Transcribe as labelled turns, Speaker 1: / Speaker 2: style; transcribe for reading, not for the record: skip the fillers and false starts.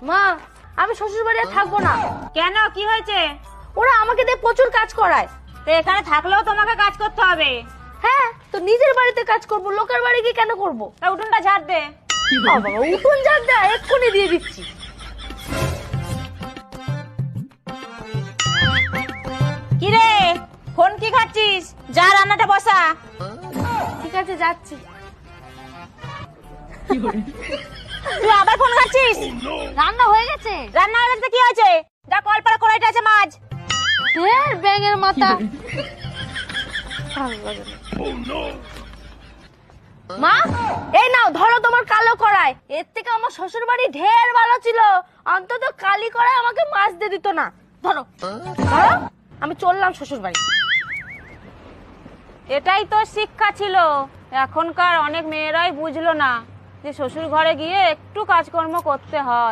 Speaker 1: মা, আমি শ্বশুর বাড়ি আর থাকবো না।
Speaker 2: কেন, কি হয়েছে?
Speaker 1: ওরা আমাকে দিয়ে প্রচুর কাজ করায়।
Speaker 2: তো এখানে থাকলেও তোমাকে কাজ করতে হবে।
Speaker 1: হ্যাঁ, তো নিজের বাড়িতে কাজ করব, লোকের বাড়ি গিয়ে কেন করব?
Speaker 2: তা উঠোনটা ঝাড় দে।
Speaker 1: বাবা, উঠোন ঝাড় দে, এক্ষুনি দিয়ে দিচ্ছি।
Speaker 2: কি রে, ফোন কি খাচ্ছিস? যা রান্নাটা বসা।
Speaker 1: ঠিক আছে, যাচ্ছি।
Speaker 2: তুই আবার ফোন খাচ্ছিস?
Speaker 1: রান্না হয়ে গেছে।
Speaker 2: রান্না হয়ে গেছে, কি হয়েছে? যা কলপাড়া কড়াইটা আছে মাছ।
Speaker 1: ঢের ব্যাঙের মাথা। মা, এই নাও, ধরো তোমার কালো কড়াই। এর থেকে আমার শ্বশুর বাড়ি ঢের ভালো ছিল। অন্তত কালি কড়াই আমাকে মাছ দিয়ে দিত না। ধরো ধরো, আমি চললাম শ্বশুর বাড়ি।
Speaker 2: এটাই তো শিক্ষা ছিল। এখনকার অনেক মেয়েরাই বুঝলো না যে শ্বশুর ঘরে গিয়ে একটু কাজকর্ম করতে হয়।